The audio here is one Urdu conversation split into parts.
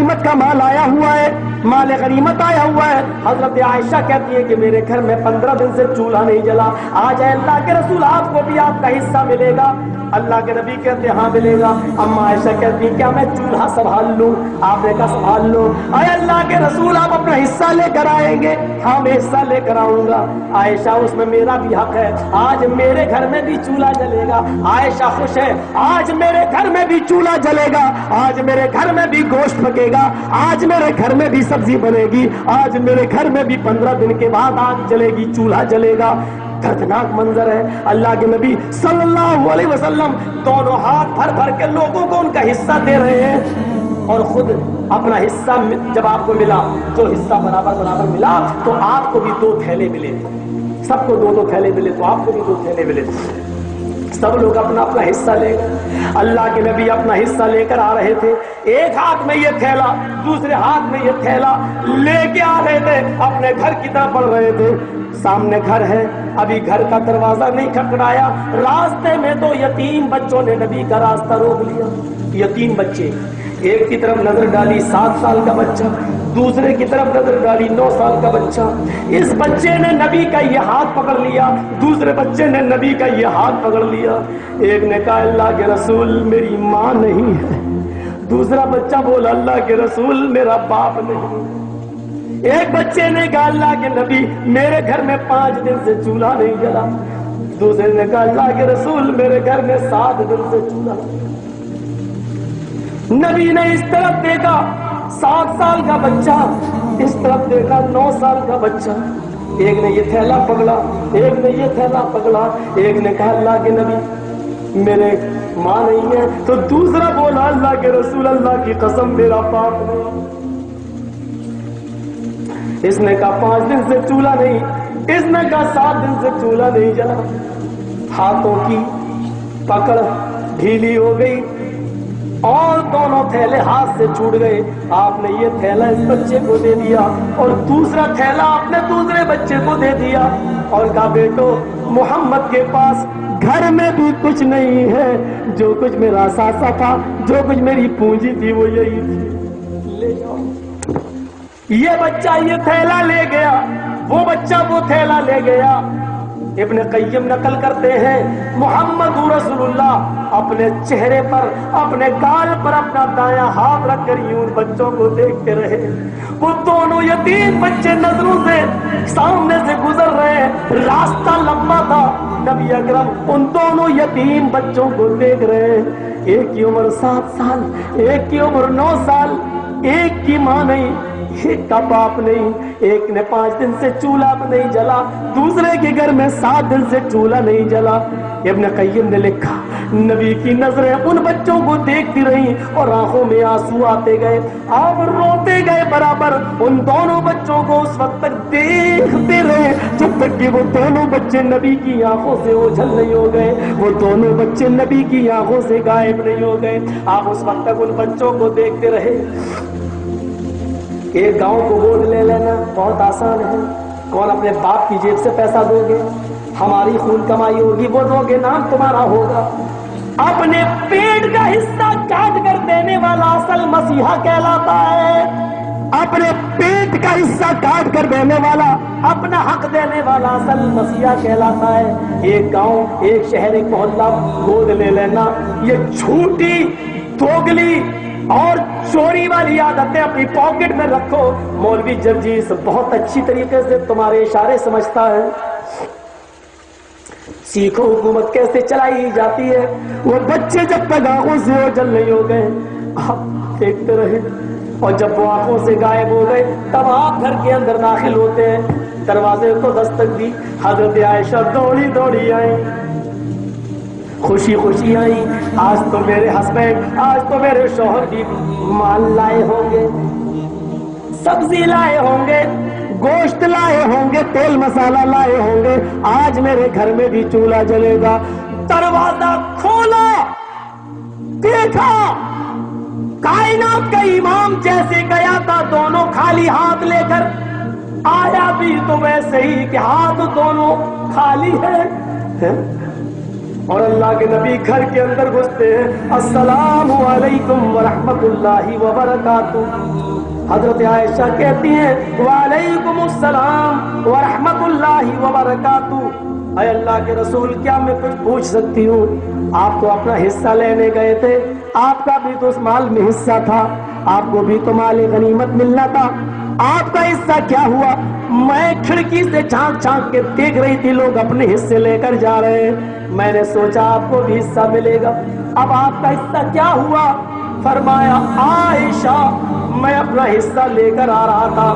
غنیمت کا مال آیا ہوا ہے، مال غنیمت آیا ہوا ہے۔ حضرت عائشہ کہتی ہے کہ میرے گھر میں 15 دن سے چولہا نہیں جلا، آج اے اللہ کے رسول آپ کو بھی آپ کا حصہ ملے گا؟ اللہ کے نبی کہتے ہاں ملے گا۔ اما عائشہ کہتی کیا میں چولہا سنبھال لوں؟ آپ نے کہا سنبھال لو۔ اے اللہ کے رسول آپ اپنا حصہ لے کر آئیں گے؟ ہاں میں حصہ لے کر آؤں گا۔ عائشہ اس میں میرا بھی حق ہے، آج میرے گھر میں بھی چولہا جلے گا۔ عائشہ خوش ہے، آج میرے گھر میں بھی چولہا جلے گا، آج میرے گھر میں بھی گوشت پکے گا، آج میرے گھر میں بھی سبزی بنے گی، آج میرے گھر میں بھی 15 دن کے بعد آگ جلے گی، چولہا جلے گا۔ دردناک منظر ہے۔ اللہ کے نبی صلی اللہ علیہ وسلم دونوں ہاتھ بھر بھر کے لوگوں کو ان کا حصہ دے رہے ہیں، اور خود اپنا حصہ جب آپ کو ملا، جو حصہ برابر برابر ملا، تو آپ کو بھی 2 تھیلے ملے، سب کو 2 تھیلے ملے، تو آپ کو بھی 2 تھیلے ملے۔ سب لوگ اپنا اپنا حصہ لے گئے۔ اللہ کے نبی اپنا حصہ لے کر آ رہے تھے، ایک ہاتھ میں یہ تھیلا، دوسرے ہاتھ میں یہ تھیلا لے کے آ رہے تھے، اپنے گھر کی طرف بڑھ رہے تھے۔ سامنے گھر ہے، ابھی گھر کا دروازہ نہیں کھٹکھٹایا، راستے میں 2 یتیم بچوں نے نبی کا راستہ روک لیا۔ یتیم بچے، ایک کی طرف نظر ڈالی 7 سال کا بچہ، دوسرے کی طرف نظر ڈالی 9 سال کا بچہ۔ اس بچے نے نبی کا یہ ہاتھ پکڑ لیا، دوسرے بچے نے نبی کا یہ ہاتھ پکڑ لیا۔ ایک نے کہا اللہ کے رسول میری ماں نہیں ہے، دوسرا بچہ بولا اللہ کے رسول میرا باپ نہیں ہے۔ ایک بچے نے کہا اللہ کے نبی میرے گھر میں 5 دن سے چولہا نہیں جلا، دوسرے نے کہا اللہ کے رسول میرے گھر میں 7 دن سے چولہا۔ نبی نے اس طرف دیکھا 7 سال کا بچہ، اس طرف دیکھا 9 سال کا بچہ، ایک نے یہ تھیلا پکڑا، ایک نے یہ تھیلا پکڑا، ایک نے کہا اللہ کے نبی میرے ماں نہیں ہے، تو دوسرا بولا اللہ کے رسول اللہ کی قسم میرا باپ نہیں۔ اس نے کہا 5 دن سے چولہا نہیں، اس نے کہا 7 دن سے چولہا نہیں جلا۔ ہاتھوں کی پکڑ ڈھیلی ہو گئی اور دونوں تھیلے ہاتھ سے چھوٹ گئے۔ آپ نے یہ تھیلا اس بچے کو دے دیا اور دوسرا تھیلا آپ نے دوسرے بچے کو دے دیا، اور کہا بیٹو محمد کے پاس گھر میں بھی کچھ نہیں ہے، جو کچھ میرا ساسا تھا، جو کچھ میری پونجی تھی وہ یہی تھی، لے جاؤ۔ یہ بچہ یہ تھیلا لے گیا، وہ بچہ وہ تھیلا لے گیا۔ ابن قیم نقل کرتے ہیں محمد رسول اللہ اپنے چہرے پر، اپنے گال پر اپنا دایاں ہاتھ رکھ کر یوں بچوں کو دیکھتے رہے۔ وہ دونوں یتیم بچے نظروں سے سامنے سے گزر رہے، راستہ لمبا تھا، نبی اکرم ان دونوں یتیم بچوں کو دیکھ رہے۔ ایک کی عمر 7 سال، ایک کی عمر 9 سال، ایک کی ماں نہیں، ایک کا باپ نہیں، ایک نے 5 دن سے چولہا نہیں جلا، دوسرے کے گھر میں 7 دن سے چولہا نہیں جلا۔ ابن قیم نے لکھا نبی کی نظریں ان بچوں کو دیکھتی رہی اور آنکھوں میں آنسو آتے گئے، آپ روتے گئے برابر، ان دونوں بچوں کو اس وقت تک دیکھتے رہے جب تک کہ وہ دونوں بچے نبی کی آنکھوں سے اوجھل نہیں ہو گئے، وہ دونوں بچے نبی کی آنکھوں سے غائب نہیں ہو گئے۔ آپ اس وقت تک ان بچوں کو دیکھتے رہے۔ ایک گاؤں کو گود لے لینا بہت آسان ہے، کون اپنے باپ کی جیب سے پیسہ دو گے؟ ہماری خون کمائی ہوگی وہ دو گے، نام تمہارا ہوگا۔ اپنے پیٹ کا حصہ کاٹ کر دینے والا اصل مسیحا کہلاتا ہے، اپنے پیٹ کا حصہ کاٹ کر دینے والا، اپنا حق دینے والا اصل مسیحا کہلاتا ہے۔ ایک گاؤں، ایک شہر، ایک محلہ گود لے لینا، یہ جھوٹی دوگلی اور چوری والی عادتیں اپنی پاکٹ میں رکھو۔ مولوی جرجیس بہت اچھی طریقے سے تمہارے اشارے سمجھتا ہے۔ سیکھو حکومت کیسے چلائی جاتی ہے۔ وہ بچے جب تک آنکھوں سے اوجھل نہیں ہو گئے آپ دیکھتے رہے، اور جب وہ آنکھوں سے غائب ہو گئے تب آپ گھر کے اندر داخل ہوتے ہیں۔ دروازے کو دستک دی، حضرت عائشہ دوڑی دوڑی آئی، خوشی خوشی آئی، آج تو میرے ہسبینڈ، آج تو میرے شوہر بھی مال لائے ہوں گے، سبزی لائے ہوں گے، گوشت لائے ہوں گے، تیل مسالہ لائے ہوں گے، آج میرے گھر میں بھی چولہا جلے گا۔ دروازہ کھولا، دیکھا کائنات کا امام جیسے گیا تھا دونوں خالی ہاتھ لے کر، آیا بھی تو ویسے ہی کہ ہاتھ دونوں خالی ہے۔ اور اللہ کے نبی گھر کے اندر گھستے ہیں، السلام علیکم ورحمۃ اللہ وبرکاتہ۔ حضرت عائشہ کہتی ہیں وعلیکم السلام ورحمۃ اللہ وبرکاتہ۔ اے اللہ کے رسول کیا میں کچھ پوچھ سکتی ہوں؟ آپ تو اپنا حصہ لینے گئے تھے، آپ کا بھی تو اس مال میں حصہ تھا، آپ کو بھی تو مال غنیمت ملنا تھا، آپ کا حصہ کیا ہوا؟ میں کھڑکی سے جھانک جھانک کے دیکھ رہی تھی لوگ اپنے حصے لے کر جا رہے ہیں، میں نے سوچا آپ کو بھی حصہ ملے گا، اب آپ کا حصہ کیا ہوا؟ فرمایا عائشہ میں اپنا حصہ لے کر آ رہا تھا،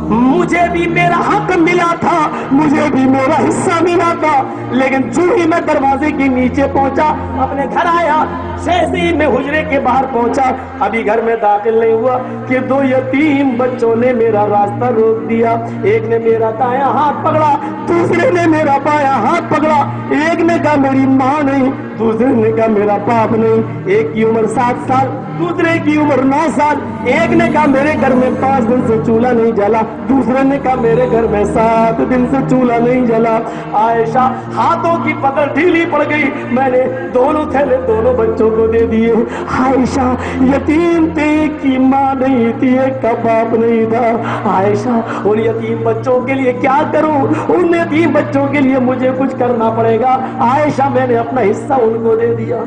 مجھے بھی میرا حق ملا تھا، مجھے بھی میرا حصہ ملا تھا، لیکن جو ہی میں دروازے کے نیچے پہنچا اپنے گھر آیا، جیسے ہی میں حجرے کے باہر پہنچا، ابھی گھر میں داخل نہیں ہوا کہ دو یتیم بچوں نے میرا راستہ روک دیا، ایک نے میرا دایاں ہاتھ پکڑا، دوسرے نے میرا بایاں ہاتھ پکڑا، ایک نے کہا میری ماں نہیں، دوسرے نے کہا میرا باپ نہیں، ایک کی عمر 7 سال، دوسرے کی عمر 9 سال، ایک نے کہا میرے گھر میں 5 دن سے چولہا نہیں جلا، دوسرے نے کہا میرے گھر میں 7 دن سے چولہا نہیں جلا۔ عائشہ ہاتھوں کی پکڑ ڈھیلی پڑ گئی، میں نے دونوں تھیلے دونوں بچوں کو دے دیے۔ عائشہ یتیم تھے، ایک کی ماں نہیں تھی، ایک کا باپ نہیں تھا، عائشہ ان یتیم بچوں کے لیے کیا کروں؟ ان یتیم بچوں کے لیے مجھے کچھ کرنا پڑے گا۔ عائشہ میں نے اپنا حصہ ان کو دے دیا۔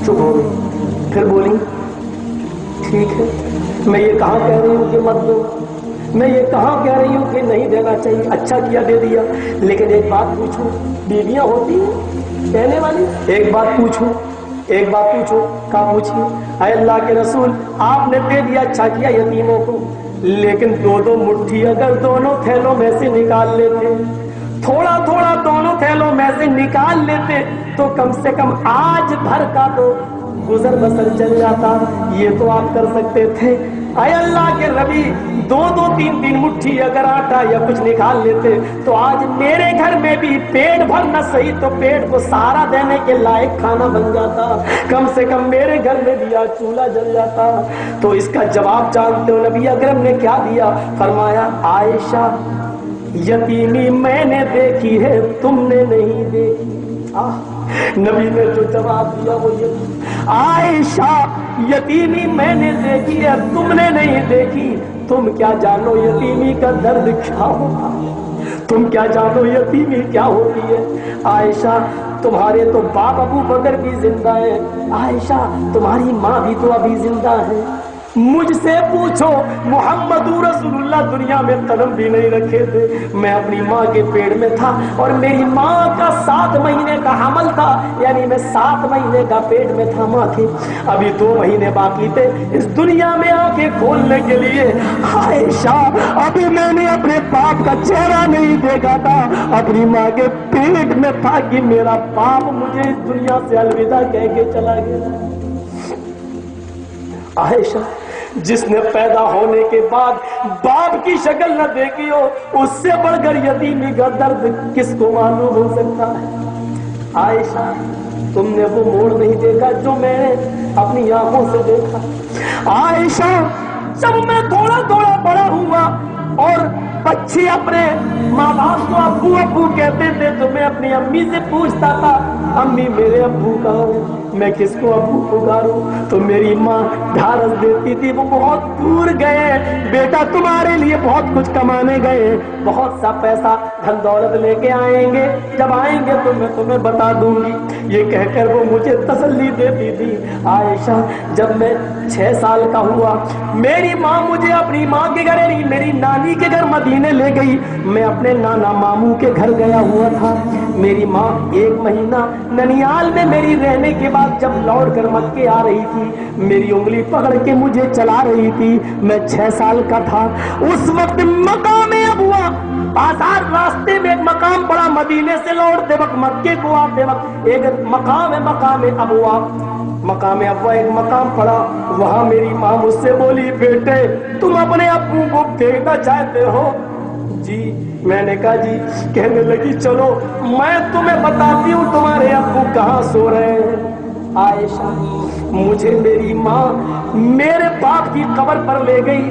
چپ ہو گئی، پھر بولی ٹھیک ہے، میں یہ کہاں کہہ رہی ہوں کہ مت دو، میں یہ کہاں کہہ رہی ہوں کہ نہیں دینا چاہیے، اچھا کیا دے دیا، لیکن ایک بات پوچھوں، بیویاں ہوتی ہیں کہنے والی، ایک بات پوچھوں، ایک بات پوچھو، کہاں پوچھیے؟ اے اللہ کے رسول آپ نے دے دیا، اچھا کیا یتیموں کو، لیکن 2 مٹھی اگر دونوں تھیلوں میں سے نکال لیتے، تھوڑا تھوڑا دونوں تھیلوں میں سے نکال لیتے تو کم سے کم آج بھر کا تو گزر بسر چل جاتا، یہ تو آپ کر سکتے تھے۔ اے اللہ کے نبی 2-3 مٹھی اگر آٹا یا کچھ نکال لیتے تو آج میرے گھر میں بھی پیٹ بھر نہ صحیح تو پیٹ کو سہارا دینے کے لائق کھانا بن جاتا، کم سے کم میرے گھر میں بھی آج چولہا جل جاتا۔ تو اس کا جواب جانتے ہو نبی اکرم نے کیا دیا؟ فرمایا عائشہ یتیمی میں نے دیکھی ہے تم نے نہیں دیکھی۔ نبی نے جو جواب دیا وہ یہ، عائشہ یتیمی میں نے دیکھی ہے تم نے نہیں دیکھی، تم کیا جانو یتیمی کا درد کیا ہوتا ہے، تم کیا جانو یتیمی کیا ہوتی ہے۔ عائشہ تمہارے تو باپ ابو بکر بھی زندہ ہے، عائشہ تمہاری ماں بھی تو ابھی زندہ ہے، مجھ سے پوچھو محمد رسول اللہ دنیا میں قدم بھی نہیں رکھے تھے، میں اپنی ماں کے پیٹ میں تھا اور میری ماں کا 7 مہینے کا حمل تھا، یعنی میں 7 مہینے کا پیٹ میں تھا ماں کے، ابھی 2 مہینے باقی تھے اس دنیا میں آنکھیں کھولنے کے لیے۔ عائشہ ابھی میں نے اپنے باپ کا چہرہ نہیں دیکھا تھا، اپنی ماں کے پیٹ میں تھا کہ میرا باپ مجھے اس دنیا سے الوداع کہہ کے چلا گیا۔ عائشہ جس نے پیدا ہونے کے بعد باپ کی شکل نہ دیکھی ہو، اس سے بڑھ کر یتیمی کا درد کس کو معلوم ہو سکتا ہے؟ عائشہ تم نے وہ موڑ نہیں دیکھا جو میں نے اپنی آنکھوں سے دیکھا۔ عائشہ جب میں تھوڑا تھوڑا بڑا ہوا اور بچے اپنے ماں باپ کو ابو ابو کہتے تھے تو میں اپنی امی سے پوچھتا تھا امی میرے ابو کہاں ہیں، میں کس کو ابو پکاروں؟ تو میری ماں ڈھارس دیتی تھی وہ بہت دور گئے بیٹا، تمہارے لیے بہت کچھ کمانے گئے، بہت سا پیسہ دھن دولت لے کے آئیں گے، جب آئیں گے تو میں تمہیں بتا دوں گی، یہ کہہ کر وہ مجھے تسلی دیتی تھی۔ عائشہ جب میں 6 سال کا ہوا میری ماں مجھے اپنی ماں کے گھر نہیں میری نانی کے گھر مدینے لے گئی، میں اپنے نانا ماموں کے گھر گیا ہوا تھا، میری ماں 1 مہینہ ننیال میں میری رہنے کے بعد جب لوٹ کر مکے آ رہی تھی میری انگلی پکڑ کے مجھے چلا رہی تھی، میں 6 سال کا تھا، اس وقت مقام ابوا بازار راستے میں ایک مقام پڑا، مدینے سے لوٹتے وقت مکے کو آتے وقت ایک مقام ہے مقام ابوا، مقام ابوا ایک مقام پڑا، وہاں میری ماں مجھ سے بولی بیٹے تم اپنے ابو کو دیکھنا چاہتے ہو؟ جی، میں نے کہا جی، کہنے لگی چلو میں تمہیں بتاتی ہوں تمہارے ابو کہاں سو رہے ہیں۔ عائشہ مجھے میری ماں میرے باپ کی قبر پر لے گئی،